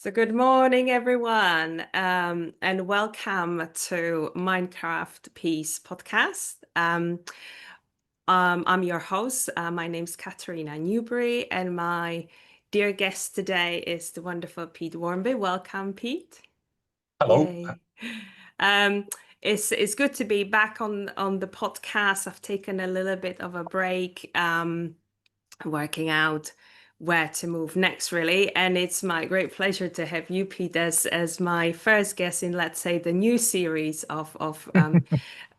So good morning, everyone, and welcome to Minecraft Peace podcast. I'm your host. My name's Katerina Newbury, and my dear guest today is the wonderful Pete Wharmby. Welcome, Pete. Hello. Yay. Um, it's good to be back on the podcast. I've taken a little bit of a break, working out where to move next, really. And it's my great pleasure to have you, Pete, as my first guest in, let's say, the new series of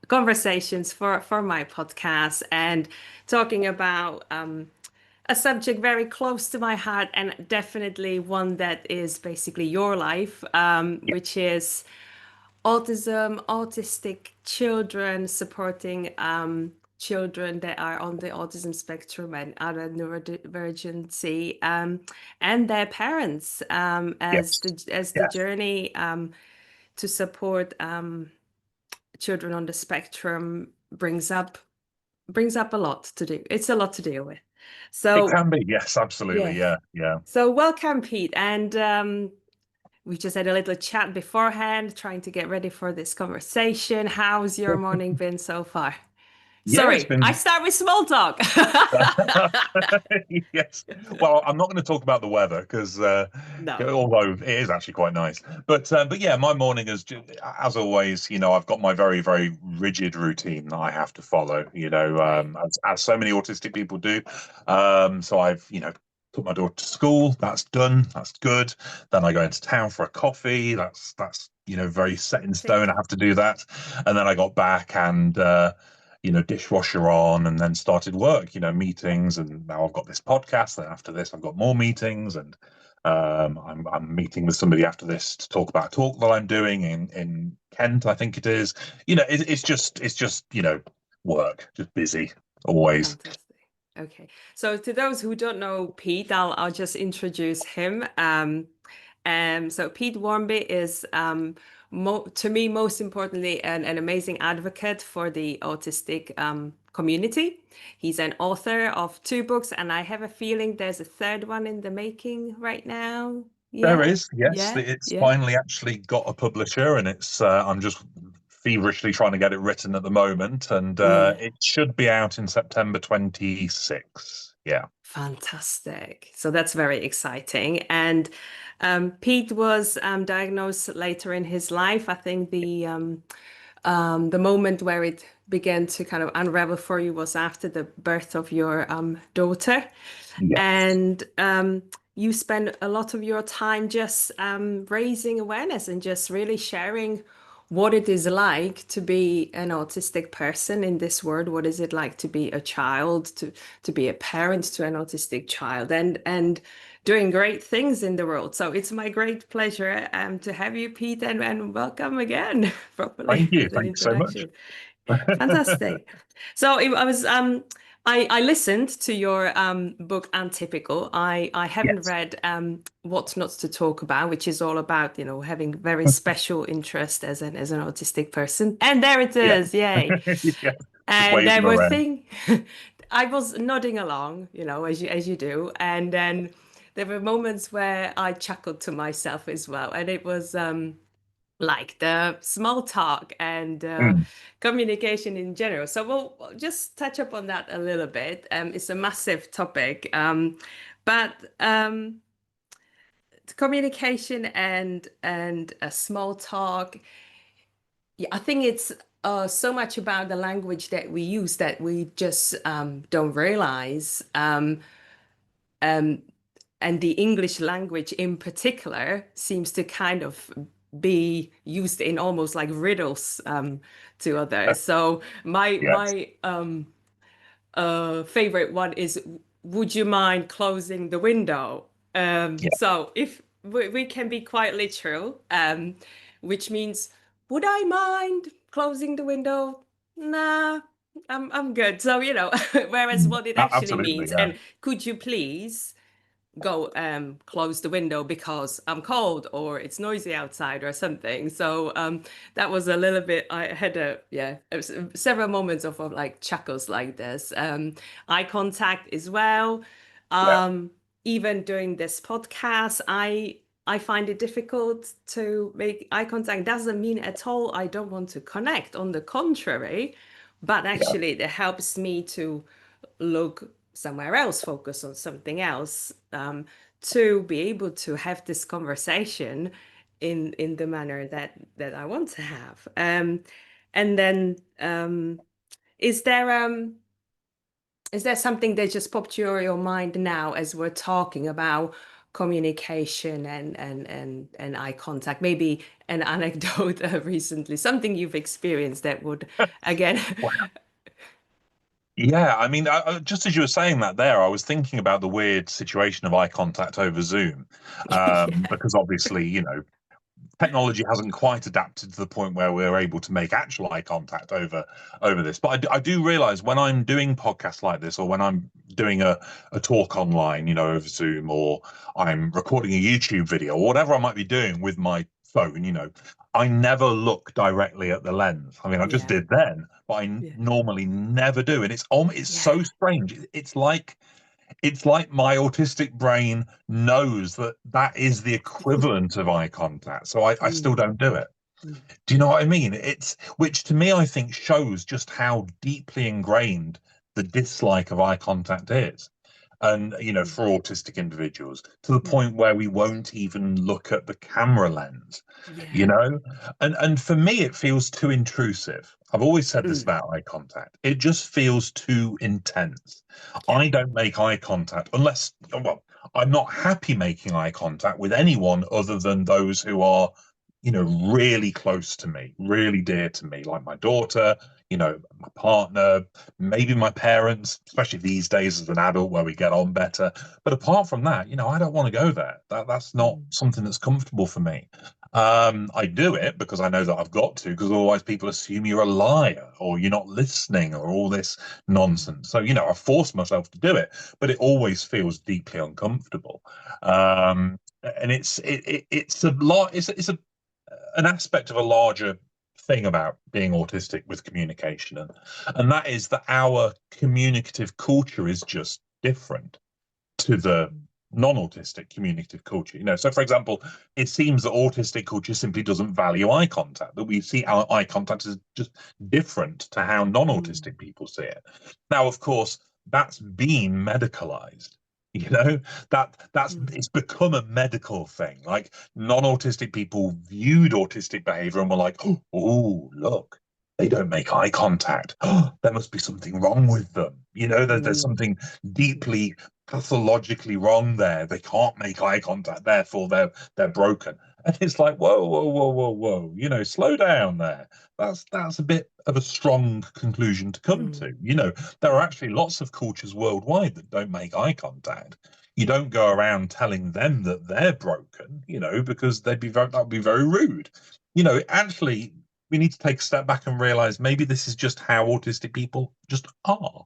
conversations for my podcast, and talking about a subject very close to my heart, and definitely one that is basically your life, which is autism, autistic children, supporting children that are on the autism spectrum and other neurodivergency, and their parents, as Yes. the Yes. journey to support children on the spectrum brings up a lot to do. It's a lot to deal with. It So can be. Yes, absolutely. yeah. Yeah. Yeah. So welcome, Pete, and we just had a little chat beforehand, trying to get ready for this conversation. How's your morning been so far? Yeah, it's Sorry, I been. start with small talk. Yes. Well, I'm not going to talk about the weather because, No. although it is actually quite nice, but yeah, my morning is as always. I've got my very, very rigid routine that I have to follow. Right. As so many autistic people do. So I've took my daughter to school. That's done. That's good. Then I go into town for a coffee. That's very set in stone. I Tick. have to do that. And then I got back and dishwasher on, and then started work, meetings, and now I've got this podcast. Then after this, I've got more meetings, and I'm meeting with somebody after this to talk about a talk that I'm doing in Kent, I think it is. It's just work, just busy always. Fantastic. Okay. So to those who don't know Pete, I'll just introduce him. So Pete Wharmby is, to me, most importantly, an amazing advocate for the autistic community. He's an author of 2 books, and I have a feeling there's a third one in the making right now. There Yeah, is, yes, yeah, it's yeah, finally actually got a publisher, and it's I'm just feverishly trying to get it written at the moment, and yeah. it should be out in September 26. Yeah. Fantastic. So that's very exciting. And Pete was diagnosed later in his life. I think the moment where it began to kind of unravel for you was after the birth of your daughter. Yes. And you spend a lot of your time just raising awareness and just really sharing what it is like to be an autistic person in this world. What is it like to be a child, to be a parent to an autistic child, and doing great things in the world. So it's my great pleasure to have you, Pete, and welcome again properly Thank you. with an Thanks so much. introduction. Fantastic. So I was I listened to your book Untypical. I haven't Yes. read What Not to Talk About, which is all about, having very special interest as an autistic person. And there it Yeah. is, yay. Yeah. Just And there waving were around. things I was nodding along, as you do. And then there were moments where I chuckled to myself as well. And it was like the small talk and Mm. communication in general. So we'll just touch up on that a little bit. It's a massive topic, but communication and a small talk. Yeah, I think it's so much about the language that we use that we just don't realize. Um, and the English language in particular seems to kind of be used in almost like riddles to Uh, others. So my yes. my favorite one is, would you mind closing the window? Yeah. So if we can be quite literal, which means, would I mind closing the window? Nah, I'm good. So, whereas what it actually Absolutely. means, Yeah. and could you please go close the window because I'm cold or it's noisy outside or something. So that was a little bit, I had it was several moments of like chuckles like this. Eye contact as well. Yeah. Um even during this podcast, I I find it difficult to make eye contact. Doesn't mean at all I don't want to connect. On the contrary, but Yeah. actually it helps me to look somewhere else, focus on something else, to be able to have this conversation in the manner that I want to have. And then is there something that just popped your mind now as we're talking about communication and eye contact? Maybe an anecdote recently, something you've experienced that would, again. Yeah, I mean, just as you were saying that there, I was thinking about the weird situation of eye contact over Zoom, Yeah, because obviously, technology hasn't quite adapted to the point where we're able to make actual eye contact over this. But I do realize when I'm doing podcasts like this, or when I'm doing a talk online, over Zoom, or I'm recording a YouTube video, or whatever I might be doing with my phone, I never look directly at the lens. I mean, I just yeah, did then, but I yeah, normally never do, and it's yeah. so strange. It's like my autistic brain knows that that is the equivalent of eye contact, so I still Mm, don't do it. mm, Do you know what I mean? It's which to me I think shows just how deeply ingrained the dislike of eye contact is. And mm, for autistic individuals, to the mm. point where we won't even look at the camera lens, you Yeah. know and for me it feels too intrusive. I've always said this Mm, about eye contact. It just feels too intense. yeah. I don't make eye contact unless, well, I'm not happy making eye contact with anyone other than those who are really close to me, really dear to me, like my daughter, my partner, maybe my parents, especially these days as an adult where we get on better. But apart from that, I don't want to go there. That's not Mm, something that's comfortable for me. I do it because I know that I've got to, because otherwise people assume you're a liar or you're not listening or all this mm, nonsense. So, I force myself to do it, but it always feels deeply uncomfortable. And it's a lot. It's an aspect of a larger thing about being autistic with communication, and that is that our communicative culture is just different to the mm, non-autistic communicative culture. So for example, it seems that autistic culture simply doesn't value eye contact, that we see our eye contact as just different to how mm, non-autistic people see it. Now, of course, that's been medicalized. you know that's mm, it's become a medical thing. Like, non-autistic people viewed autistic behavior and were like, oh, look, they don't make eye contact. There must be something wrong with them. There's mm, something deeply pathologically wrong there. They can't make eye contact, therefore they're broken. And it's like, whoa, whoa, whoa, whoa, whoa. Slow down there. That's a bit of a strong conclusion to come to. mm, There are actually lots of cultures worldwide that don't make eye contact. You don't go around telling them that they're broken, because that would be very rude. Actually, we need to take a step back and realize maybe this is just how autistic people just are,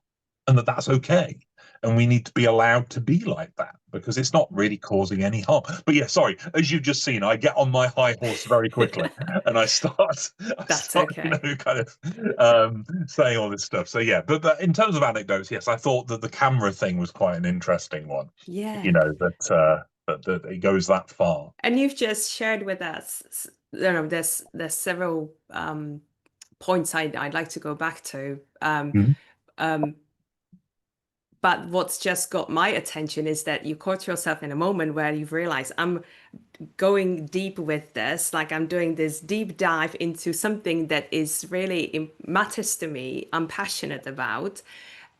and that's okay. And we need to be allowed to be like that, because it's not really causing any harm. But yeah, sorry, as you've just seen, I get on my high horse very quickly and I start I That's start, okay. kind of saying all this stuff. So yeah, but in terms of anecdotes, yes, I thought that the camera thing was quite an interesting one. Yeah. That it goes that far. And you've just shared with us, there's several points I'd like to go back to. Mhm. Um, but what's just got my attention is that you caught yourself in a moment where you've realized I'm going deep with this, like I'm doing this deep dive into something that is really matters to me, I'm passionate about,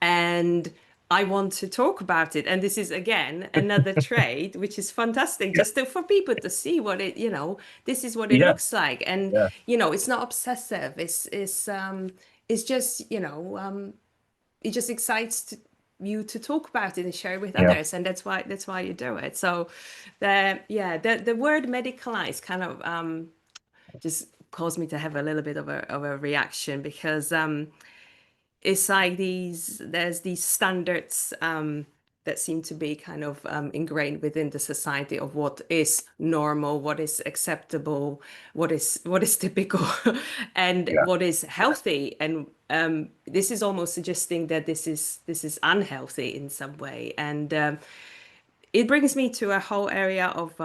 and I want to talk about it. And this is again another trait, which is fantastic, Yeah, just for people to see what this is what it yeah, looks like. And yeah, it's not obsessive. It's just it just excites you to talk about it and share it with yeah, others, and that's why you do it. So the word medicalize kind of just caused me to have a little bit of a reaction, because it's like there's these standards that seem to be kind of ingrained within the society of what is normal, what is acceptable, what is typical, and yeah, what is healthy. And this is almost suggesting that this is unhealthy in some way. And it brings me to a whole area of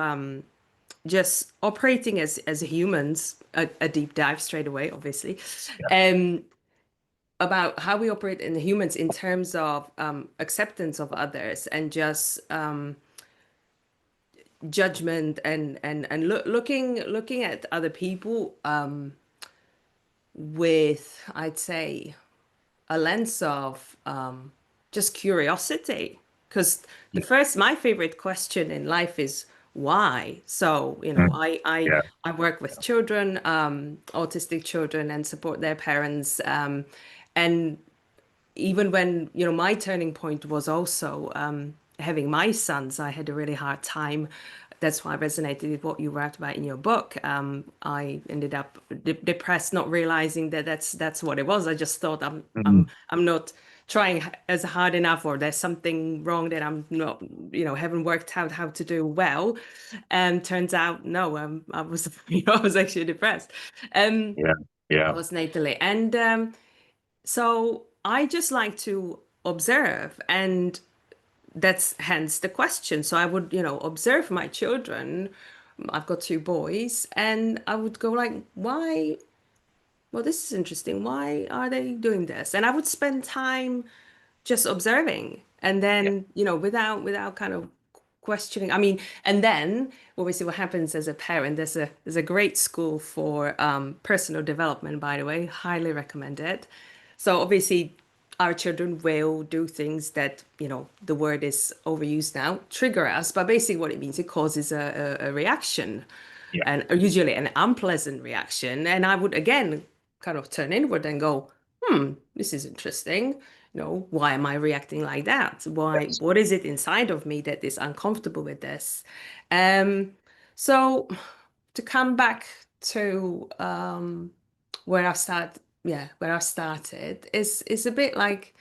just operating as humans, a deep dive straight away, obviously, Yeah. about how we operate in humans in terms of acceptance of others and just judgment and looking at other people with, I'd say, a lens of just curiosity. Because Yeah. my favorite question in life is why. So, Mm. Yeah. I work with children, autistic children, and support their parents. And even when, my turning point was also having my sons, I had a really hard time. That's why I resonated with what you wrote about in your book. I ended up depressed, not realizing that that's what it was. I just thought Mm. I'm not trying as hard enough, or there's something wrong that I'm not, haven't worked out how to do well. And turns out, no, I was, I was actually depressed. Yeah. Yeah. Postnatally, and so I just like to observe, and that's hence the question. So I would, observe my children. I've got two boys, and I would go like, why? Well, this is interesting. Why are they doing this? And I would spend time just observing, and Yeah. then, without kind of questioning. I mean, and then obviously what happens as a parent, there's a great school for personal development, by the way, highly recommend it. So obviously our children will do things that, the word is overused now, trigger us, but basically what it means, it causes a reaction, Yeah. and usually an unpleasant reaction. And I would again kind of turn inward and go, this is interesting. Why am I reacting like that? Yes. What is it inside of me that is uncomfortable with this? Um, so to come back to where I where I started is a bit like,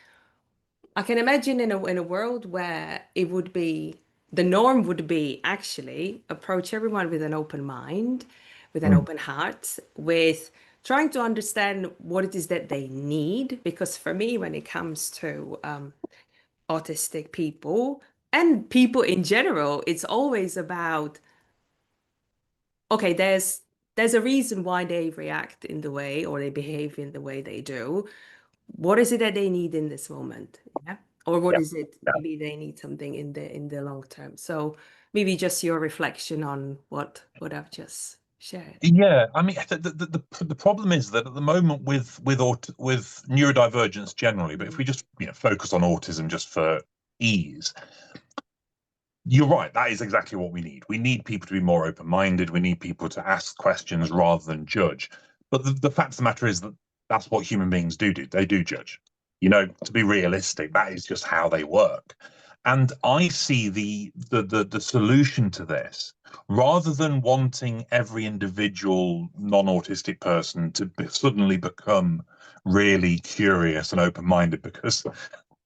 I can imagine in a world where it would be, the norm would be actually approach everyone with an open mind, with an Mm. open heart, with trying to understand what it is that they need. Because for me, when it comes to autistic people and people in general, it's always about, okay, there's a reason why they react in the way, or they behave in the way they do. What is it that they need in this moment? Yeah. Or what Yeah. is it, Yeah. maybe they need something in the long term. So maybe just your reflection on what I've just shared. Yeah, I mean, the problem is that at the moment with neurodivergence generally, but if Mm. we just focus on autism just for ease, you're right. That is exactly what we need. We need people to be more open-minded. We need people to ask questions rather than judge. But the fact of the matter is that that's what human beings do. They do judge. To be realistic, that is just how they work. And I see the solution to this, rather than wanting every individual non-autistic person to suddenly become really curious and open-minded, because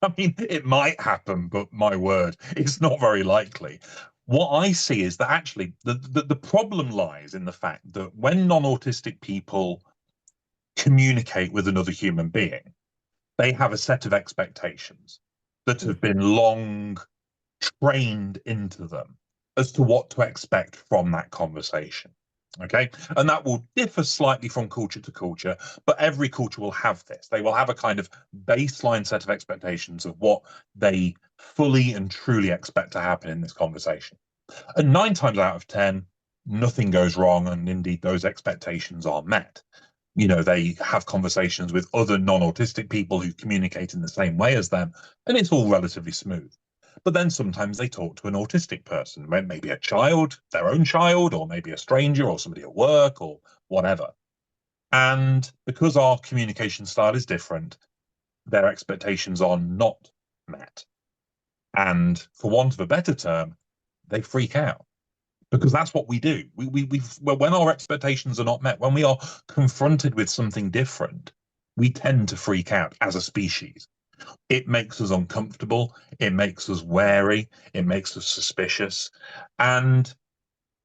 I mean, it might happen, but my word, it's not very likely. What I see is that actually the problem lies in the fact that when non-autistic people communicate with another human being, they have a set of expectations that have been long trained into them as to what to expect from that conversation. Okay. And that will differ slightly from culture to culture, but every culture will have this. They will have a kind of baseline set of expectations of what they fully and truly expect to happen in this conversation. And 9 times out of 10, nothing goes wrong. And indeed, those expectations are met. They have conversations with other non-autistic people who communicate in the same way as them, and it's all relatively smooth. But then sometimes they talk to an autistic person, maybe a child, their own child, or maybe a stranger, or somebody at work, or whatever. And because our communication style is different, their expectations are not met. And for want of a better term, they freak out, because that's what we do. Well, when our expectations are not met, when we are confronted with something different, we tend to freak out as a species. It makes us uncomfortable. It makes us wary. It makes us suspicious. And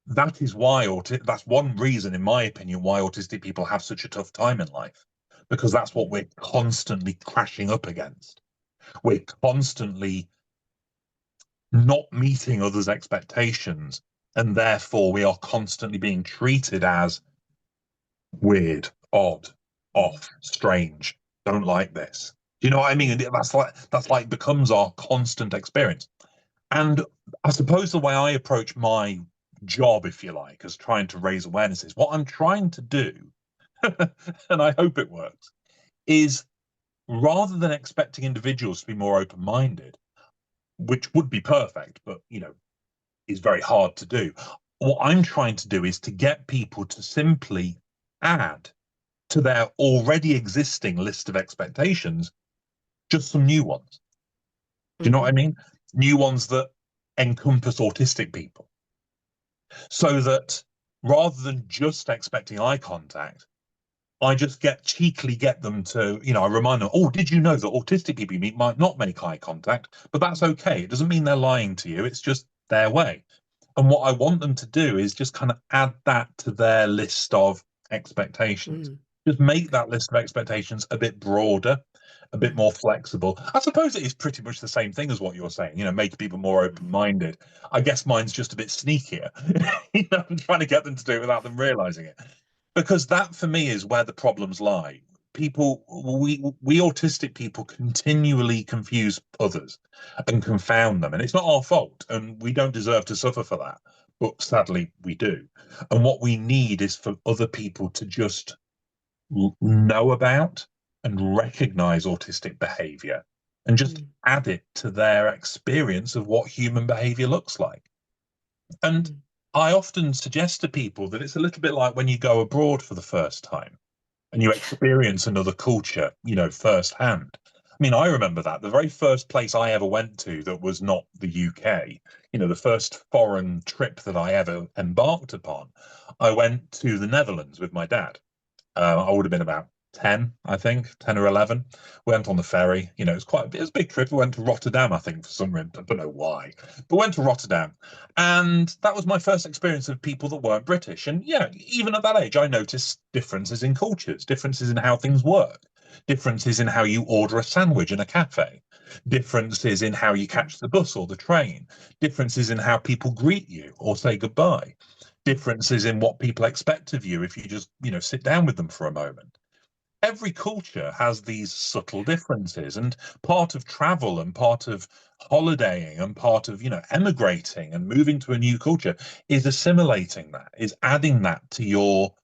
that is why, that's one reason, in my opinion, why autistic people have such a tough time in life, because that's what we're constantly crashing up against. We're constantly not meeting others' expectations And therefore we are constantly being treated as weird, odd, off, strange, don't like this. Do you know what I mean? And that's like becomes our constant experience. And I suppose the way I approach my job, if you like, as trying to raise awareness is what I'm trying to do, and I hope it works, is rather than expecting individuals to be more open-minded, which would be perfect, but is very hard to do. What I'm trying to do is to get people to simply add to their already existing list of expectations just some new ones. Do you know what I mean? New ones that encompass autistic people. So that rather than just expecting eye contact, I just cheekily get them to, I remind them, oh, did you know that autistic people you meet might not make eye contact? But that's okay. It doesn't mean they're lying to you. It's just their way. And what I want them to do is just kind of add that to their list of expectations. Just make that list of expectations a bit broader, a bit more flexible. I suppose it is pretty much the same thing as what you're saying, make people more open-minded. I guess mine's just a bit sneakier. I'm trying to get them to do it without them realizing it. Because that for me is where the problems lie. We autistic people continually confuse others and confound them, and it's not our fault, and we don't deserve to suffer for that, but sadly we do. And what we need is for other people to just know about and recognize autistic behavior and just add it to their experience of what human behavior looks like. And I often suggest to people that it's a little bit like when you go abroad for the first time and you experience another culture, firsthand. I mean, I remember that the very first place I ever went to that was not the UK, the first foreign trip that I ever embarked upon, I went to the Netherlands with my dad. I would have been about 10, I think, 10 or 11. We went on the ferry. It was a big trip. We went to Rotterdam, I think, for some reason. I don't know why, but went to Rotterdam. And that was my first experience of people that weren't British. And even at that age, I noticed differences in cultures, differences in how things work, differences in how you order a sandwich in a cafe, differences in how you catch the bus or the train, differences in how people greet you or say goodbye, differences in what people expect of you if you just, sit down with them for a moment. Every culture has these subtle differences, and part of travel and part of holidaying and part of, emigrating and moving to a new culture is assimilating that, is adding that to your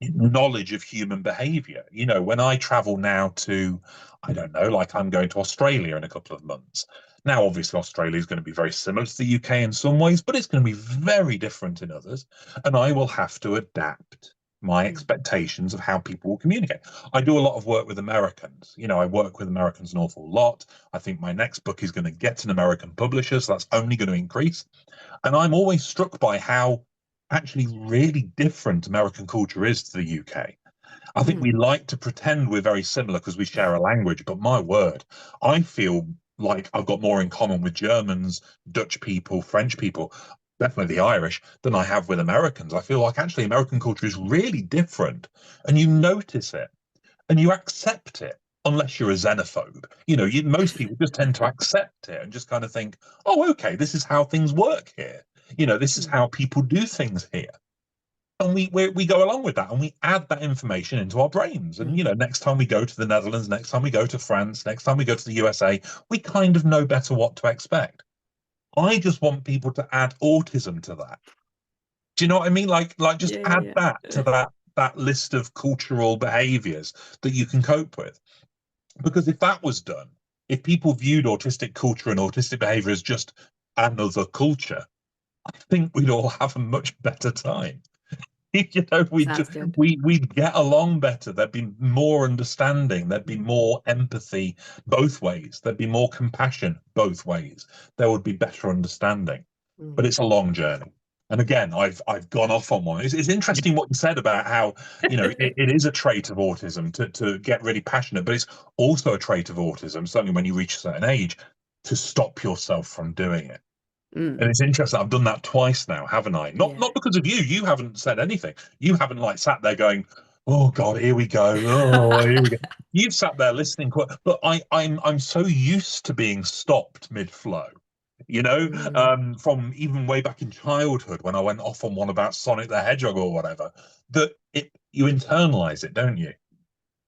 knowledge of human behavior. When I travel now to, I don't know, like I'm going to Australia in a couple of months. Now, obviously, Australia is going to be very similar to the UK in some ways, but it's going to be very different in others. And I will have to adapt my expectations of how people will communicate. I do a lot of work with Americans. I work with Americans an awful lot. I think my next book is going to get an American publisher, so that's only going to increase. And I'm always struck by how actually really different American culture is to the UK. I think we like to pretend we're very similar because we share a language, but my word, I feel like I've got more in common with Germans, Dutch people, French people, definitely the Irish, than I have with Americans. I feel like actually American culture is really different, and you notice it and you accept it. Unless you're a xenophobe, most people just tend to accept it and just kind of think, oh, okay, this is how things work here. This is how people do things here. And we go along with that and we add that information into our brains. And, next time we go to the Netherlands, next time we go to France, next time we go to the USA, we kind of know better what to expect. I just want people to add autism to that. Do you know what I mean? Like just add that to that list of cultural behaviors that you can cope with. Because if that was done, if people viewed autistic culture and autistic behavior as just another culture, I think we'd all have a much better time. We'd get along better. There'd be more understanding. There'd be more empathy both ways. There'd be more compassion both ways. There would be better understanding. But it's a long journey. And again, I've gone off on one. It's interesting what you said about how it is a trait of autism to get really passionate, but it's also a trait of autism, certainly when you reach a certain age, to stop yourself from doing it. And it's interesting. I've done that twice now, haven't I? Not because of you. You haven't said anything. You haven't sat there going, "Oh God, here we go. Oh, here we go." You've sat there listening, but I'm so used to being stopped mid-flow. you know, Mm. from even way back in childhood when I went off on one about Sonic the Hedgehog or whatever, that you internalize it, don't you?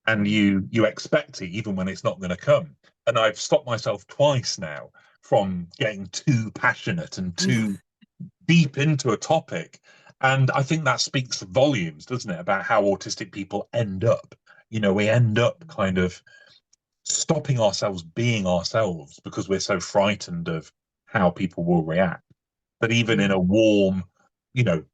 And you expect it even when it's not going to come. And I've stopped myself twice now from getting too passionate and too deep into a topic. And I think that speaks volumes, doesn't it, about how autistic people end up. You know, we end up kind of stopping ourselves being ourselves because we're so frightened of how people will react. But even in a warm, you know,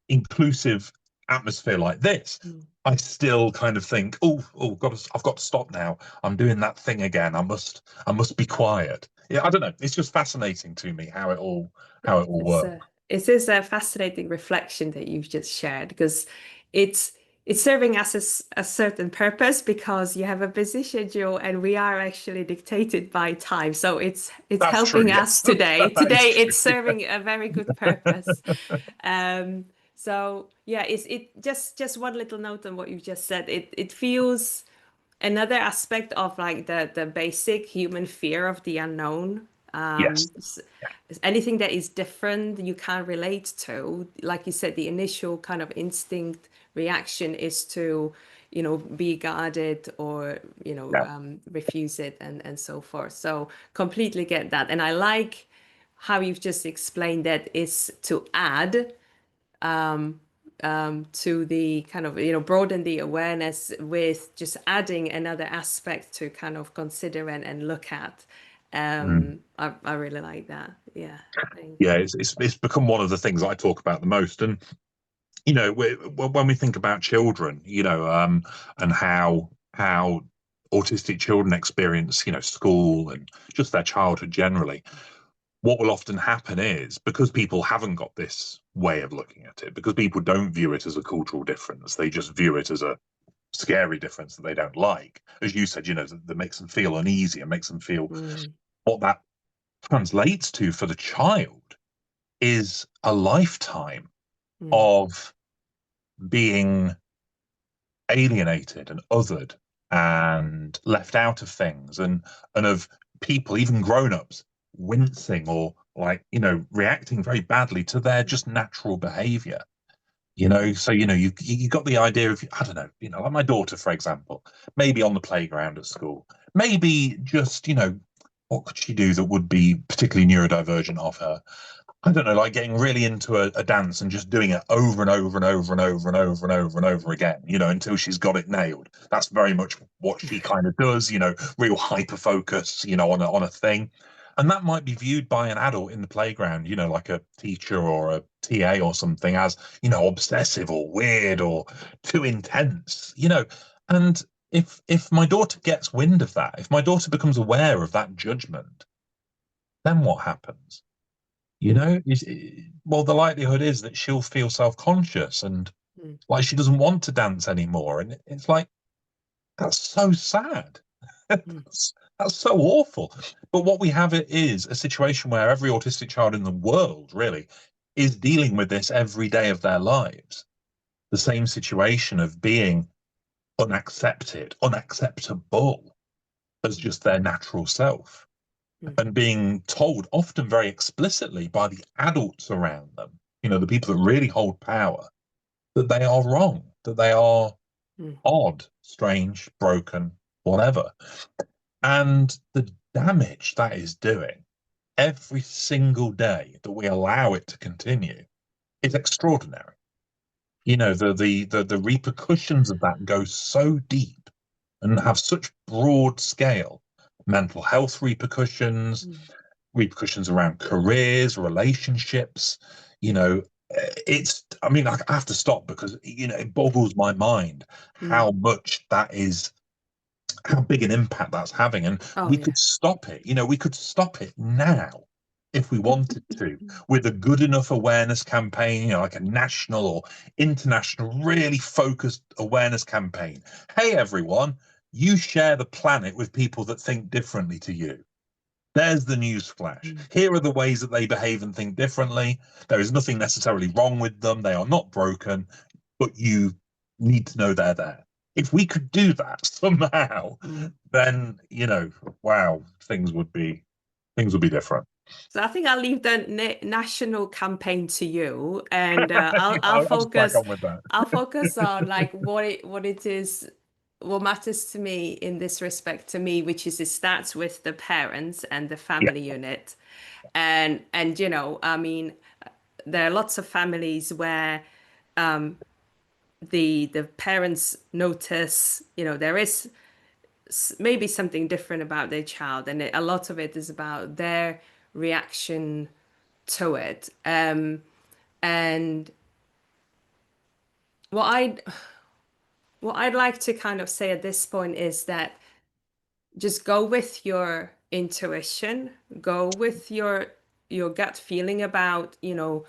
inclusive atmosphere like this, I still kind of think, I've got to stop now. I'm doing that thing again. I must be quiet. Yeah, I don't know. It's just fascinating to me how it all works. It is a fascinating reflection that you've just shared, because it's serving us a certain purpose, because you have a busy schedule and we are actually dictated by time. So it's That's true. helping Yes, us today. that is Today true. it's serving a very good purpose. So yeah, it just one little note on what you just said. It feels another aspect of like the basic human fear of the unknown. Yes. Anything that is different you can't relate to, like you said, the initial kind of instinct reaction is to, be guarded or, Yeah. refuse it and so forth. So completely get that. And I like how you've just explained that is to add to the kind of, broaden the awareness with just adding another aspect to kind of consider and look at. I really like that. Yeah. Thanks. Yeah, it's become one of the things I talk about the most. And you know, when we think about children, and how autistic children experience, school and just their childhood generally, what will often happen is, because people haven't got this way of looking at it, because people don't view it as a cultural difference, they just view it as a scary difference that they don't like. As you said, that makes them feel uneasy and makes them feel what that translates to for the child is a lifetime of being alienated and othered and left out of things, and of people, even grown-ups, wincing or reacting very badly to their just natural behavior. So you got the idea of, I don't know, like my daughter, for example, maybe on the playground at school, maybe just what could she do that would be particularly neurodivergent of her? I don't know, like getting really into a dance and just doing it over and over and over and over and over and over and over again, until she's got it nailed. That's very much what she kind of does, real hyper focus, on a thing. And that might be viewed by an adult in the playground, like a teacher or a TA or something, as, obsessive or weird or too intense, And if my daughter gets wind of that, if my daughter becomes aware of that judgment, then what happens? Well, the likelihood is that she'll feel self-conscious and like she doesn't want to dance anymore. And it's like, that's so sad. That's so awful. But what we have is a situation where every autistic child in the world really is dealing with this every day of their lives. The same situation of being unaccepted, unacceptable as just their natural self, and being told often very explicitly by the adults around them, the people that really hold power, that they are wrong, that they are odd, strange, broken, whatever. And the damage that is doing every single day that we allow it to continue is extraordinary. The repercussions of that go so deep and have such broad scale mental health repercussions, repercussions around careers, relationships. I mean, I have to stop because, it boggles my mind how much that is, how big an impact that's having. And we could stop it. We could stop it now if we wanted to, with a good enough awareness campaign, like a national or international, really focused awareness campaign. Hey, everyone, you share the planet with people that think differently to you. There's the news flash. Here are the ways that they behave and think differently. There is nothing necessarily wrong with them. They are not broken, but you need to know they're there. If we could do that somehow, then, wow, things would be things will be different. So I think I'll leave the national campaign to you, and Yeah, I'll just crack on with that. I'll focus on like what it is, what matters to me in this respect to me, which is it starts with the parents and the Yeah, family unit, and you know, I mean, there are lots of families where the parents notice, you know, there is maybe something different about their child, and a lot of it is about their reaction to it. And what I what I'd like to kind of say at this point is that just go with your intuition, go with your gut feeling about, you know,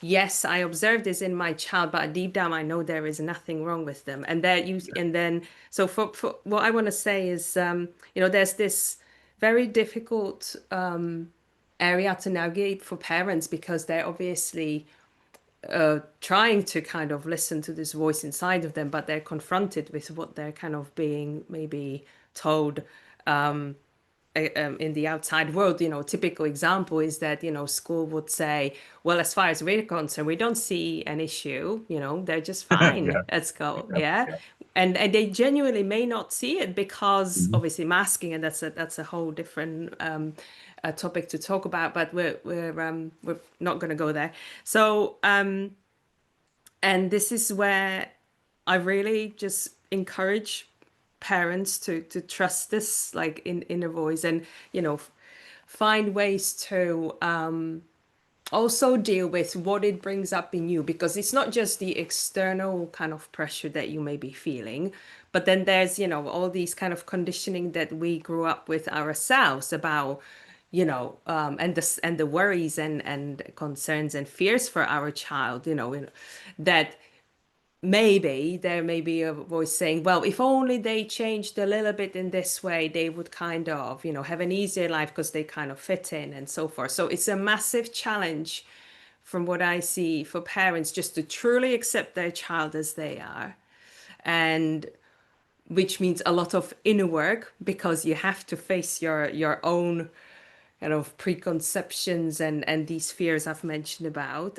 yes, I observed this in my child, but deep down I know there is nothing wrong with them. And that you and then so for what I want to say is you know, there's this very difficult area to navigate for parents because they're obviously trying to kind of listen to this voice inside of them, but they're confronted with what they're kind of being maybe told in the outside world. You know, typical example is that, you know, school would say, well, as far as we're concerned, we don't see an issue, you know, they're just fine yeah, at school. yeah, Yeah. yeah. And they genuinely may not see it because Mhm. obviously masking, and that's a whole different topic to talk about, but we're not going to go there. So and this is where I really just encourage parents to trust this, like in a voice, and you know, find ways to also deal with what it brings up in you, because it's not just the external kind of pressure that you may be feeling, but then there's, you know, all these kind of conditioning that we grew up with ourselves about, you know, and the worries and concerns and fears for our child, you know, that maybe there may be a voice saying, well, if only they changed a little bit in this way, they would kind of, you know, have an easier life because they kind of fit in and so forth. So it's a massive challenge from what I see for parents just to truly accept their child as they are. And which means a lot of inner work because you have to face your own kind of preconceptions and these fears I've mentioned about.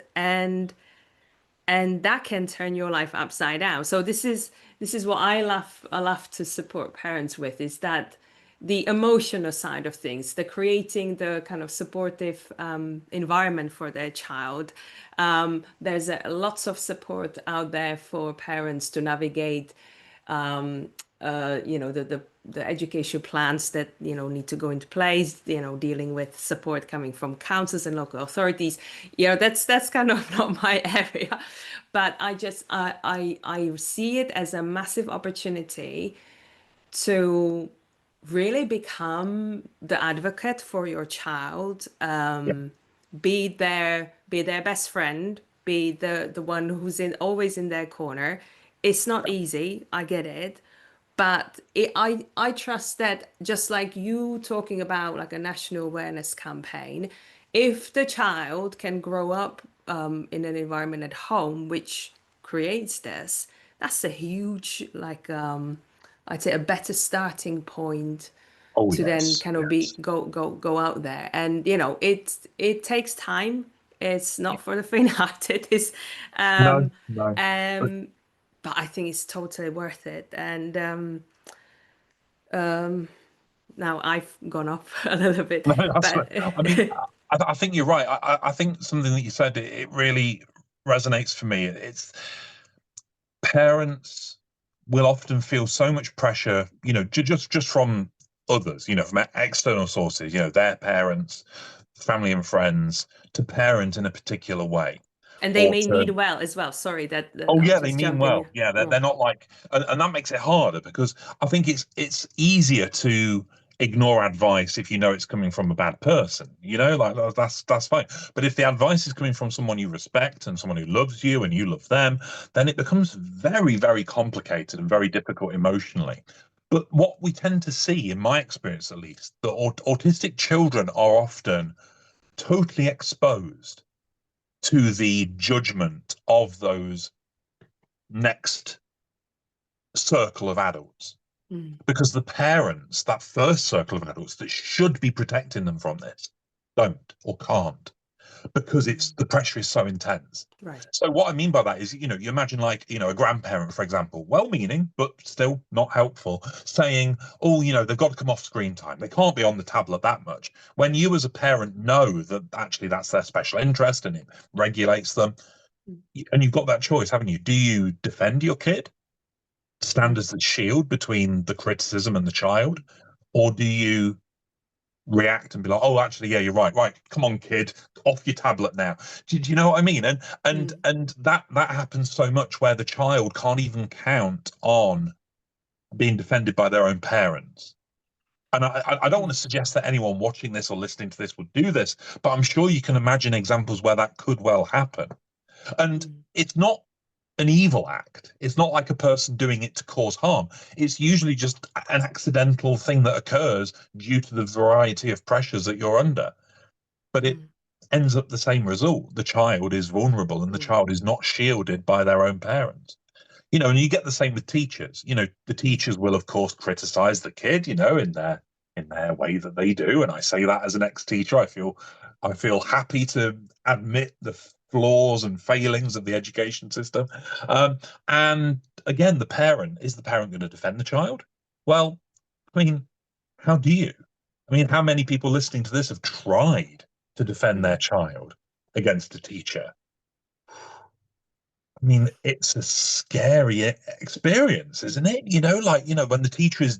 And that can turn your life upside down. So this is what I love to support parents with, is that the emotional side of things, the creating the kind of supportive environment for their child. There's lots of support out there for parents to navigate you know, the education plans that, you know, need to go into place, you know, dealing with support coming from councils and local authorities. You know, that's kind of not my area, but I see it as a massive opportunity to really become the advocate for your child, Yeah, be their best friend, be the one who's in always in their corner. It's not easy, I get it, but I trust that, just like you talking about like a national awareness campaign, if the child can grow up in an environment at home which creates this, that's a huge like I'd say a better starting point oh to then yes, kind of be yes. go out there. And you know, it takes time. It's not for the faint-hearted. It's No, um no. But um but I think it's totally worth it. And now I've gone off a little bit, no, that's but right. I mean, I think you're right. I think something that you said, it really resonates for me. It's parents will often feel so much pressure, you know, just from others, you know, from external sources, you know, their parents, family and friends, to parent in a particular way, and they or may to mean well as well. Sorry that oh I'll yeah, they just mean jump in well. here. Yeah, they're Yeah. they're not like, and that makes it harder because I think it's easier to ignore advice if you know it's coming from a bad person. You know, like that's fine. But if the advice is coming from someone you respect and someone who loves you and you love them, then it becomes very, very complicated and very difficult emotionally. But what we tend to see, in my experience at least, that autistic children are often totally exposed to the judgment of those next circle of adults. Mm. because the parents, that first circle of adults that should be protecting them from this, don't or can't, because it's the pressure is so intense. Right. So what I mean by that is, you imagine like, a grandparent, for example, well-meaning, but still not helpful, saying, oh, they've got to come off screen time. They can't be on the tablet that much. When you as a parent know that actually that's their special interest and it regulates them, and you've got that choice, haven't you? Do you defend your kid, stand as the shield between the criticism and the child, or do you react and be like, oh, actually, yeah, you're right, come on, kid, off your tablet now? Do you know what I mean? And that happens so much where the child can't even count on being defended by their own parents. And I don't want to suggest that anyone watching this or listening to this would do this, but I'm sure you can imagine examples where that could well happen. And it's not an evil act. It's not like a person doing it to cause harm. It's usually just an accidental thing that occurs due to the variety of pressures that you're under. But it ends up the same result. The child is vulnerable and the child is not shielded by their own parents. And you get the same with teachers. The teachers will, of course, criticize the kid, in their way that they do. And I say that as an ex-teacher. I feel happy to admit the flaws and failings of the education system. And again, is the parent going to defend the child? Well, I mean, how do you? I mean, how many people listening to this have tried to defend their child against a teacher? I mean, it's a scary experience, isn't it? When the teacher is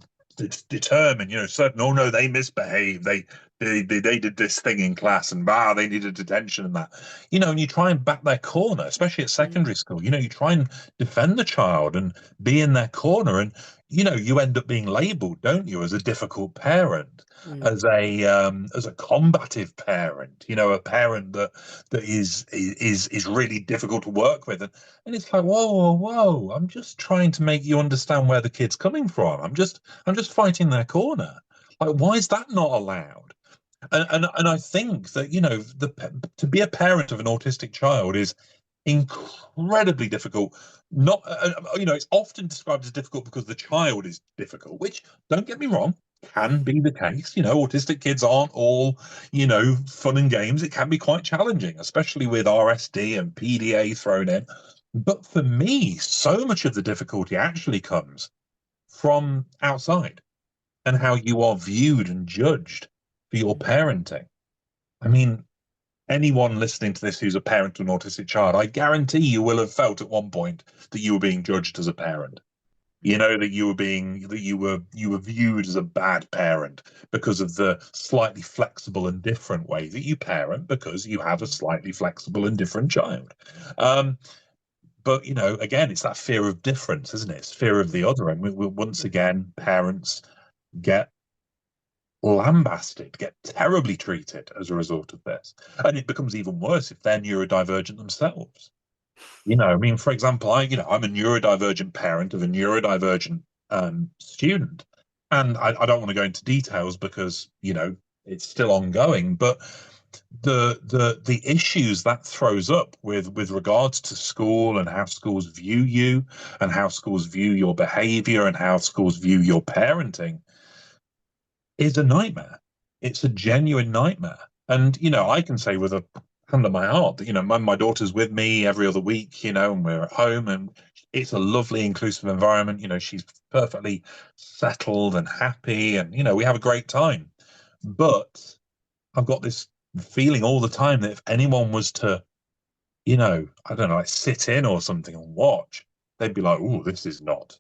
determined, certain, oh no, they misbehaved, they did this thing in class, and they needed detention and that, and you try and back their corner, especially at secondary school. You try and defend the child and be in their corner, and you end up being labelled, don't you, as a difficult parent, as a combative parent, a parent that is really difficult to work with, and it's like, whoa, I'm just trying to make you understand where the kid's coming from. I'm just fighting their corner. Like, why is that not allowed? And I think that to be a parent of an autistic child is incredibly difficult. Not it's often described as difficult because the child is difficult, which, don't get me wrong, can be the case. Autistic kids aren't all fun and games. It can be quite challenging, especially with RSD and PDA thrown in. But for me, so much of the difficulty actually comes from outside and how you are viewed and judged for your parenting. I mean, anyone listening to this who's a parent to an autistic child, I guarantee you will have felt at one point that you were being judged as a parent. That you were viewed as a bad parent because of the slightly flexible and different way that you parent, because you have a slightly flexible and different child. But again, it's that fear of difference, isn't it? It's fear of the other. And once again, parents get lambasted, get terribly treated as a result of this. And it becomes even worse if they're neurodivergent themselves. I mean, for example, I'm a neurodivergent parent of a neurodivergent student. And I don't want to go into details because, it's still ongoing, but the issues that throws up with regards to school and how schools view you and how schools view your behavior and how schools view your parenting is a nightmare. It's a genuine nightmare. And, I can say with a hand on my heart that, my daughter's with me every other week, and we're at home, and it's a lovely, inclusive environment. She's perfectly settled and happy, and, we have a great time. But I've got this feeling all the time that if anyone was to, I don't know, like sit in or something and watch, they'd be like, oh, this is not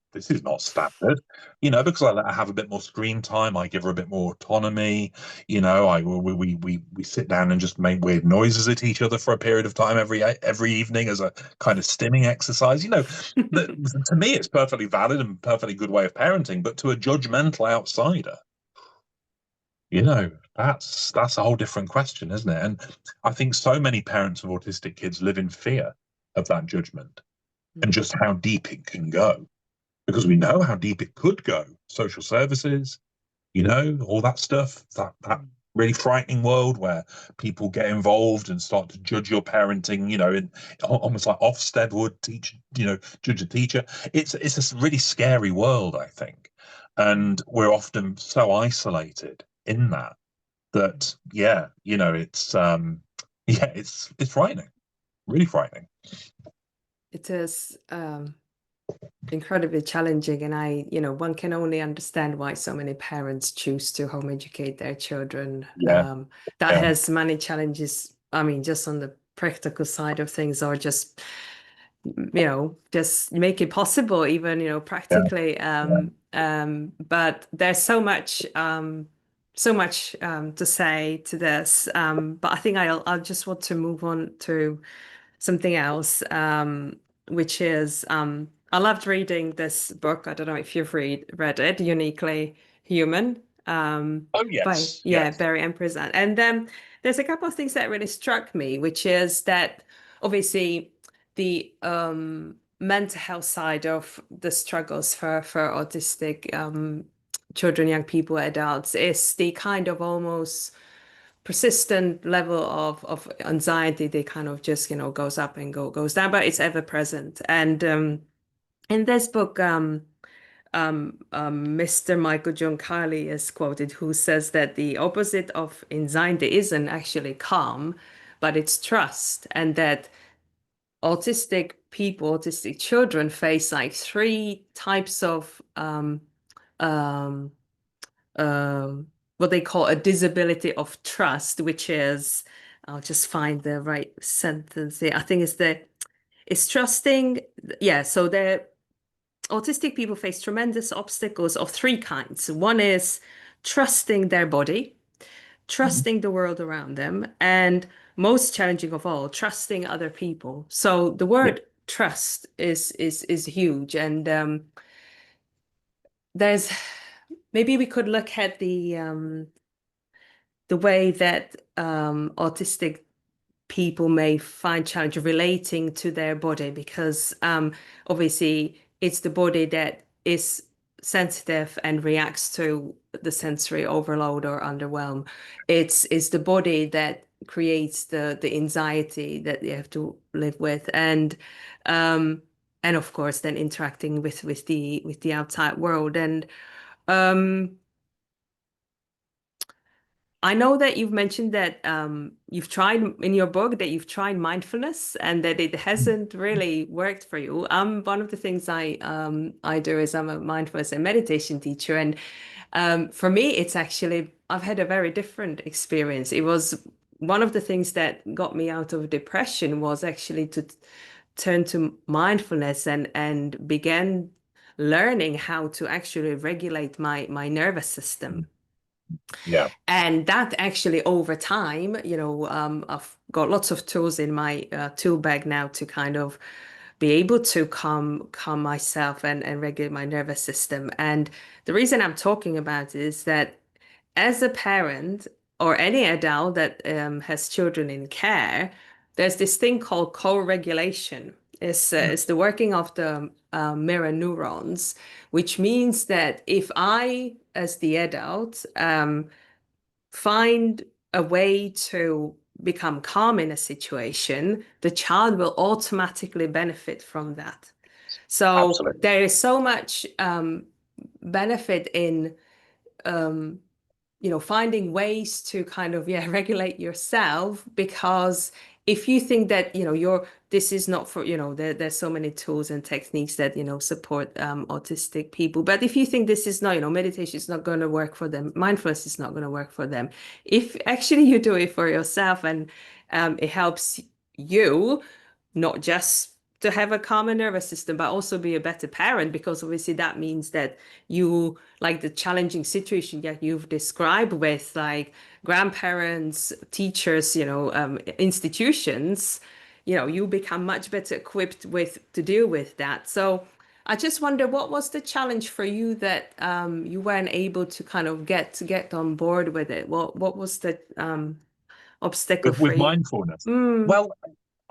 standard, because I let her have a bit more screen time. I give her a bit more autonomy. We sit down and just make weird noises at each other for a period of time every evening as a kind of stimming exercise. To me, it's perfectly valid and perfectly good way of parenting, but to a judgmental outsider, that's a whole different question, isn't it? And I think so many parents of autistic kids live in fear of that judgment and just how deep it can go, because we know how deep it could go. Social services, all that stuff, that really frightening world where people get involved and start to judge your parenting, in almost like Ofsted would judge a teacher. It's a really scary world, I think. and we're often so isolated in that yeah, it's yeah, it's frightening, really frightening. It is incredibly challenging, and one can only understand why so many parents choose to home educate their children. Yeah, That yeah, has many challenges. I mean, just on the practical side of things, or just make it possible, even, yeah, practically. yeah. But there's so much to say to this. But I think I'll just want to move on to something else, which is I loved reading this book. I don't know if you've read it, Uniquely Human, Oh by yes, yes. Barry Empress. And there's a couple of things that really struck me, which is that obviously the mental health side of the struggles for autistic children, young people, adults is the kind of almost persistent level of anxiety. They kind of just goes up and goes down, but it's ever present. And in this book, Mr. Michael John Carley is quoted, who says that the opposite of anxiety isn't actually calm, but it's trust, and that autistic people, autistic children, face like three types of um, um, what they call a disability of trust, which is, I'll just find the right sentence here. I think it's trusting. Yeah, so the autistic people face tremendous obstacles of three kinds. One is trusting their body, Mhm. trusting the world around them, and most challenging of all, trusting other people. So the Yeah, word trust is huge, and there's maybe we could look at the way that autistic people may find challenge relating to their body, because obviously it's the body that is sensitive and reacts to the sensory overload or underwhelm. It's the body that creates the anxiety that you have to live with, um, and of course then interacting with the outside world. And um, I know that you've mentioned that you've tried in your book that you've tried mindfulness and that it hasn't really worked for you. One of the things I do is I'm a mindfulness and meditation teacher, and for me, it's actually I've had a very different experience. It was one of the things that got me out of depression was actually to turn to mindfulness and began learning how to actually regulate my nervous system. yeah, And that actually over time, I've got lots of tools in my tool bag now to kind of be able to calm myself and regulate my nervous system. And the reason I'm talking about it is that as a parent or any adult that has children in care, there's this thing called co-regulation. It's the working of the mirror neurons, which means that if I, as the adult, find a way to become calm in a situation, the child will automatically benefit from that. So absolutely. there is so much benefit in um, finding ways to kind of, yeah, regulate yourself, because if you think that, this is not for, there's so many tools and techniques that, support autistic people. But if you think this is not, meditation is not going to work for them, mindfulness is not going to work for them. If actually you do it for yourself and it helps you not just to have a calmer nervous system, but also be a better parent, because obviously that means that you, like the challenging situation that you've described with like grandparents, teachers, institutions, you become much better equipped with to deal with that. So I just wonder, what was the challenge for you that you weren't able to kind of get on board with it? What was the obstacle for With you? mindfulness. Mm, Well,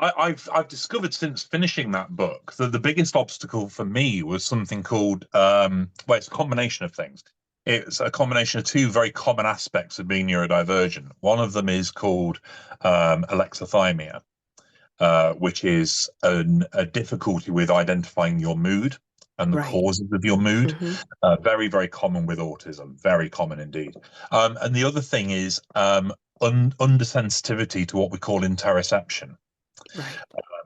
I've discovered since finishing that book that the biggest obstacle for me was something called well, it's a combination of things. It's a combination of two very common aspects of being neurodivergent. One of them is called alexithymia, which is a difficulty with identifying your mood. and the Right. causes of your mood. Hmm. Very, very common with autism, very common indeed. And the other thing is undersensitivity to what we call interoception, Right.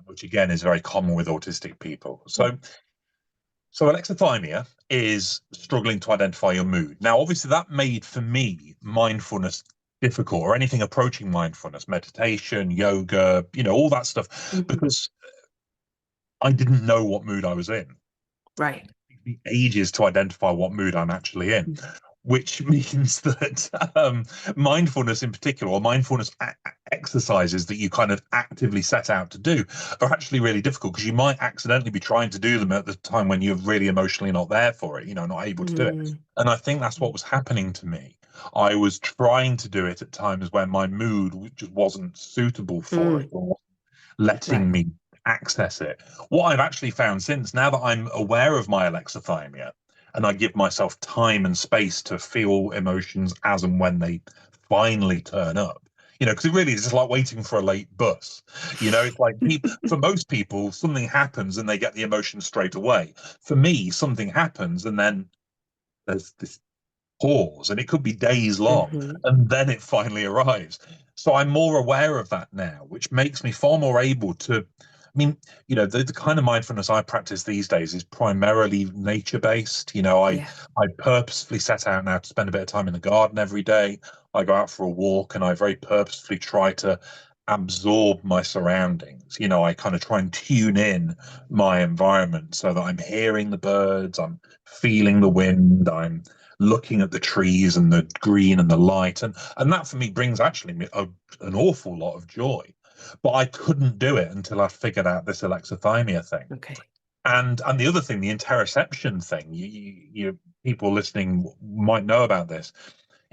which again is very common with autistic people. So alexithymia is struggling to identify your mood. Now, obviously, that made for me mindfulness difficult, or anything approaching mindfulness, meditation, yoga, all that stuff, Hmm. because I didn't know what mood I was in. Right. It took me ages to identify what mood I'm actually in, which means that mindfulness in particular, or mindfulness exercises that you kind of actively set out to do, are actually really difficult, because you might accidentally be trying to do them at the time when you're really emotionally not there for it, not able to do it. Mm. And I think that's what was happening to me. I was trying to do it at times when my mood just wasn't suitable for it, Mm. or letting Right. me access it. What I've actually found since, now that I'm aware of my alexithymia, and I give myself time and space to feel emotions as and when they finally turn up, because it really is just like waiting for a late bus. It's like for most people, something happens and they get the emotion straight away. For me, something happens and then there's this pause, and it could be days long, Hmm. and then it finally arrives. So I'm more aware of that now, which makes me far more able to. I mean, the kind of mindfulness I practice these days is primarily nature based. Yeah. I purposefully set out now to spend a bit of time in the garden every day. I go out for a walk, and I very purposefully try to absorb my surroundings. I kind of try and tune in my environment so that I'm hearing the birds, I'm feeling the wind, I'm looking at the trees and the green and the light, and that for me brings actually an awful lot of joy. But I couldn't do it until I figured out this alexithymia thing. Okay. And the other thing, the interoception thing, people listening might know about this.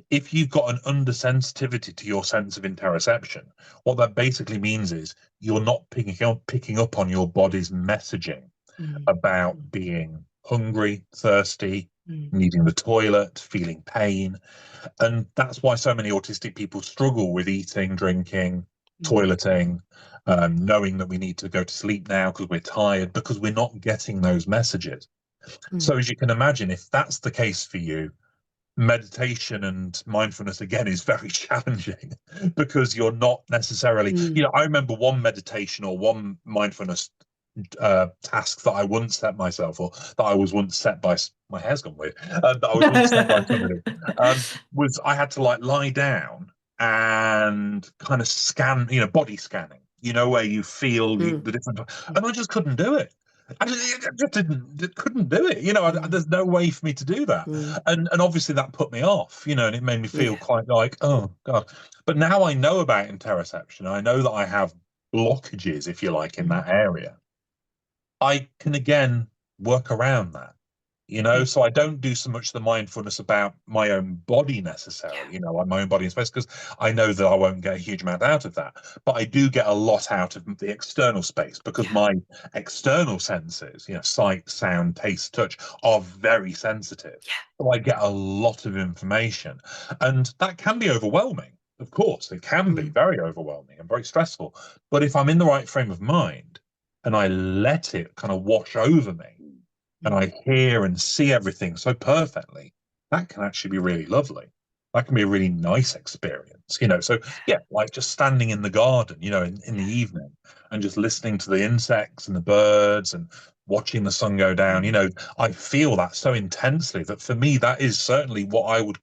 If you've got an undersensitivity to your sense of interoception, what that basically means is you're not picking up on your body's messaging Mm. about being hungry, thirsty, Mm. needing the toilet, feeling pain. And that's why so many autistic people struggle with eating, drinking, Mm. toileting, knowing that we need to go to sleep now because we're tired, because we're not getting those messages. Mm. So, as you can imagine, if that's the case for you, meditation and mindfulness again is very challenging, because you're not necessarily, Mm. I remember one meditation or one mindfulness task that I once set myself, or that I was once set by, my hair's gone weird, that I was once set by somebody, was I had to like lie down and kind of scan, body scanning, where you feel Mm. the different, and I just couldn't do it. Couldn't do it. Mm. There's no way for me to do that, Mm. and obviously that put me off. And it made me feel Yeah. quite like, oh God. But now I know about interoception. I know that I have blockages, if you like, in Mm. that area. I can again work around that, Mm. so I don't do so much the mindfulness about my own body necessarily, Yeah. like my own body and space, because I know that I won't get a huge amount out of that. But I do get a lot out of the external space, because Yeah. my external senses, sight, sound, taste, touch, are very sensitive. Yeah. So I get a lot of information, and that can be overwhelming. Of course, it can be Mm. very overwhelming and very stressful. But if I'm in the right frame of mind, and I let it kind of wash over me, and Mm. I hear and see everything so perfectly, that can actually be really lovely. That can be a really nice experience. So yeah, like just standing in the garden, in the Yeah. evening, and just listening to the insects and the birds and watching the sun go down. Mm. I feel that so intensely that for me, that is certainly what I would,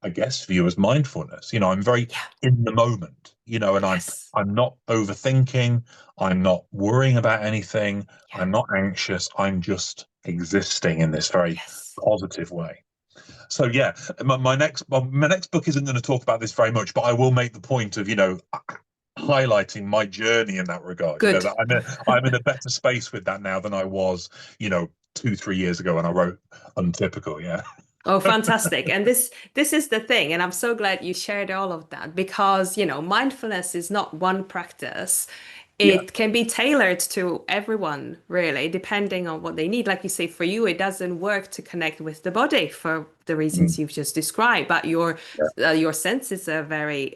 I guess, view as mindfulness. I'm very Yeah. in the moment, and Yes. I'm not overthinking. I'm not worrying about anything. Yeah. I'm not anxious. I'm just existing in this very Yes. positive way. So yeah, my next book isn't going to talk about this very much, but I will make the point of highlighting my journey in that regard. Good. That I'm in a better space with that now than I was, 2-3 years ago when I wrote Untypical. Yeah. Oh, fantastic. And this is the thing. And I'm so glad you shared all of that, because, mindfulness is not one practice. Yeah. It can be tailored to everyone, really, depending on what they need. Like you say, for you, it doesn't work to connect with the body for the Mm, reasons you've just described, but your yeah. your senses are very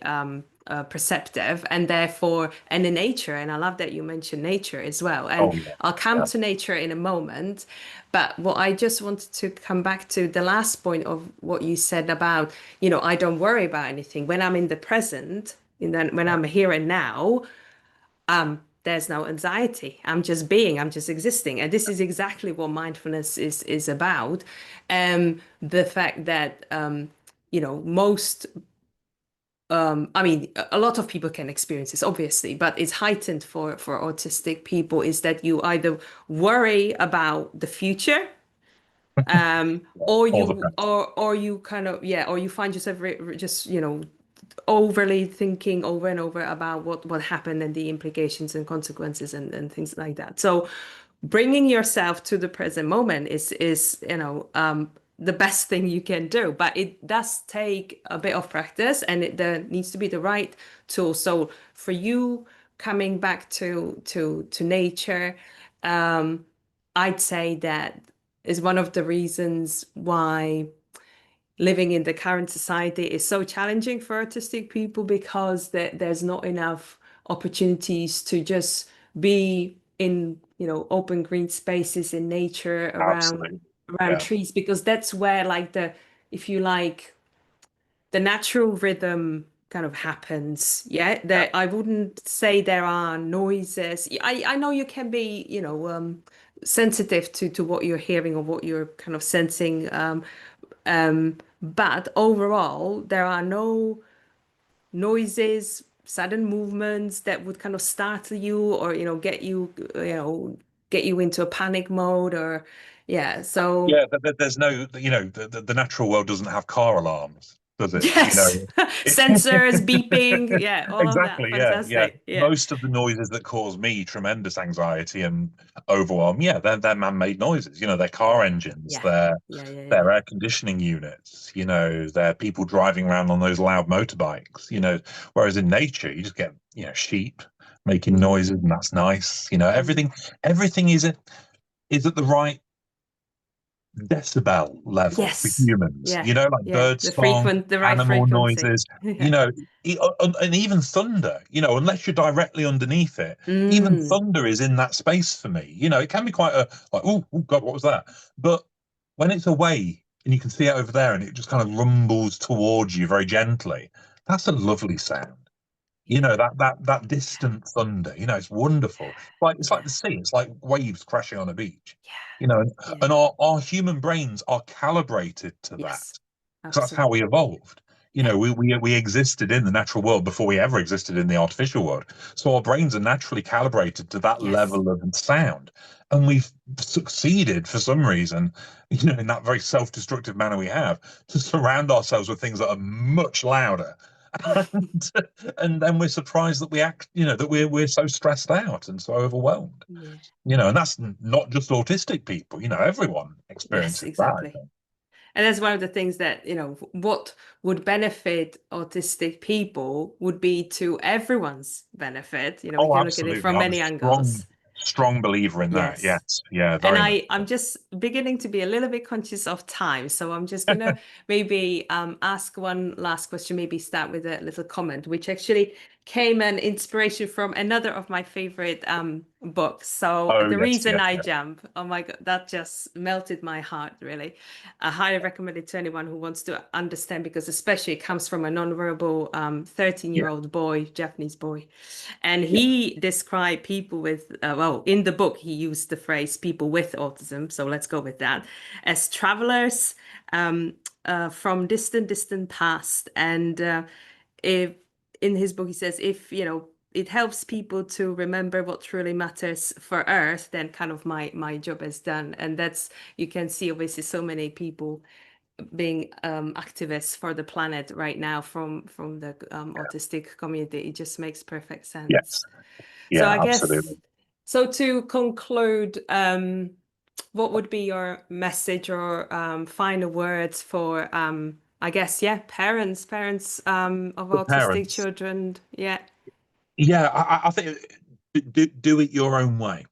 perceptive, and therefore, and in nature. And I love that you mentioned nature as well. And Oh, yeah. I'll come Yeah. to nature in a moment. But what I just wanted to come back to the last point of what you said about, I don't worry about anything when I'm in the present, and then when I'm here and now. There's no anxiety. I'm just being, I'm just existing. And this is exactly what mindfulness is about. The fact that most I mean, a lot of people can experience this, obviously, but it's heightened for autistic people is that you either worry about the future, Yeah. or All the you best. or you kind of or you find yourself just overly thinking over and over about what happened and the implications and consequences and things like that. So bringing yourself to the present moment is the best thing you can do, but it does take a bit of practice, and there needs to be the right tool. So for you, coming back to nature, I'd say that is one of the reasons why living in the current society is so challenging for autistic people, because there's not enough opportunities to just be in open green spaces in nature, Absolutely. around Yeah. trees, because that's where, like, if you like, the natural rhythm kind of happens. Yeah, Yeah. there, I wouldn't say there are noises. I know you can be sensitive to what you're hearing or what you're kind of sensing, but overall, there are no noises, sudden movements that would kind of startle you, or get you into a panic mode, or yeah. So Yeah, there's no, the natural world doesn't have car alarms, does it? yes, sensors beeping, yeah, all of that. Exactly. Yeah, yeah. Fantastic. Yeah. Most of the noises that cause me tremendous anxiety and overwhelm, yeah, they're man-made noises. They're car engines, Yeah. they're Yeah. Yeah. Yeah. they're air conditioning units. They're people driving around on those loud motorbikes. Whereas in nature, you just get sheep making Mhm. noises, and that's nice. Mhm. Everything is at the right decibel level for Yes. humans, Yeah. like Yeah. bird song, The right animal frequency. noises, Yeah. and even thunder, unless you're directly underneath it, even Mm. thunder is in that space for me. It can be quite like, oh God, what was that? But when it's away and you can see it over there and it just kind of rumbles towards you very gently, that's a lovely sound. Yeah. That distant thunder, it's wonderful. It's like Yeah. the sea, it's like waves crashing on a beach. Yeah. You know, and, Yeah. and our human brains are calibrated to that. Yes. So that's how we Absolutely. evolved. Yeah. We existed in the natural world before we ever existed in the artificial world. So our brains are naturally calibrated to that Yes. level of sound. And we've succeeded for some reason, in that very self-destructive manner we have, to surround ourselves with things that are much louder. And, and then we're surprised that we act, that we're so stressed out and so overwhelmed. Yeah. And that's not just autistic people, everyone Yes, experiences that, I exactly. think. And that's one of the things that, what would benefit autistic people would be to everyone's benefit. We Oh, can look at it absolutely. from I'm a many strong, angles. strong believer in that. Yes. Yes. Yeah, And very much. I'm just beginning to be a little bit conscious of time. So I'm just gonna maybe ask one last question, maybe start with a little comment, which actually came an inspiration from another of my favorite books. So Oh, The yes, Reason yes, I yes. Jump, oh my God, that just melted my heart, really. I highly recommend it to anyone who wants to understand, because especially it comes from a nonverbal 13-year-old boy, Japanese boy. And Yeah, he described people with, well, in the book, he used the phrase people with autism. So let's go with that, as travelers from distant past. And if in his book, he says, if, it helps people to remember what truly matters for Earth, then kind of my job is done. And that's, you can see obviously so many people being activists for the planet right now from the autistic community. It just makes perfect yes. sense. So Yeah, I guess, absolutely. so to conclude, what would be your message or final words for, I guess, yeah, parents of For autistic parents, children? Yeah. yeah, I think do it your own way.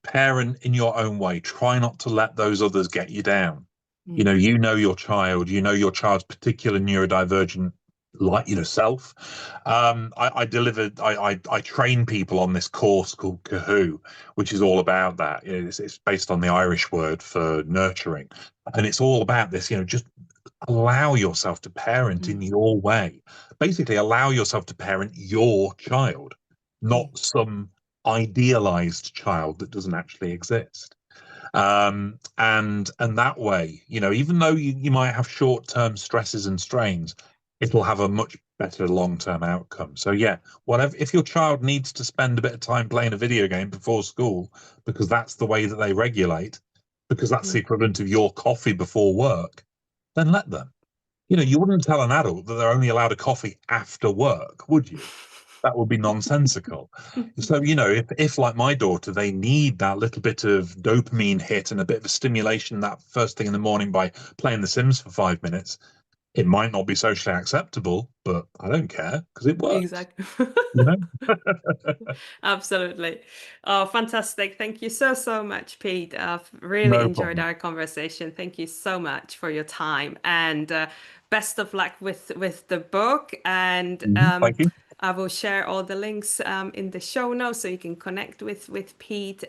Parent in your own way. Try not to let those others get you down. Mm. You know your child, your child's particular neurodivergent like, self. I train people on this course called Kahoo, which is all about that. It's based on the Irish word for nurturing, and it's all about this. Just allow yourself to parent in your way. Basically, allow yourself to parent your child, not some idealized child that doesn't actually exist. And that way, even though you might have short-term stresses and strains, it'll have a much better long-term outcome. So yeah, whatever, if your child needs to spend a bit of time playing a video game before school because that's the way that they regulate, because that's the equivalent of your coffee before work, then let them. You wouldn't tell an adult that they're only allowed a coffee after work, would you? That would be nonsensical. So, if like my daughter, they need that little bit of dopamine hit and a bit of a stimulation that first thing in the morning by playing The Sims for 5 minutes, it might not be socially acceptable, but I don't care because it works. Exactly. You know? Absolutely. Oh, fantastic. Thank you so much, Pete. I've really No enjoyed problem. our conversation. Thank you so much for your time, and best of luck with the book. And Thank you. I will share all the links in the show notes so you can connect with Pete,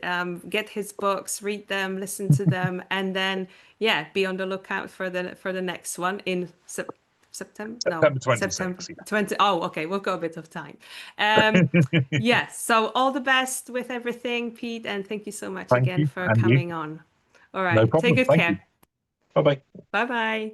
get his books, read them, listen to them, and then be on the lookout for the next one in September? No, September September 26th. 20. Oh, okay. We've got a bit of time. Yes. So all the best with everything, Pete, and thank you so much Thank again you. for And you. coming on. All No right. Take problem. good Thank you. care. Bye-bye. Bye bye.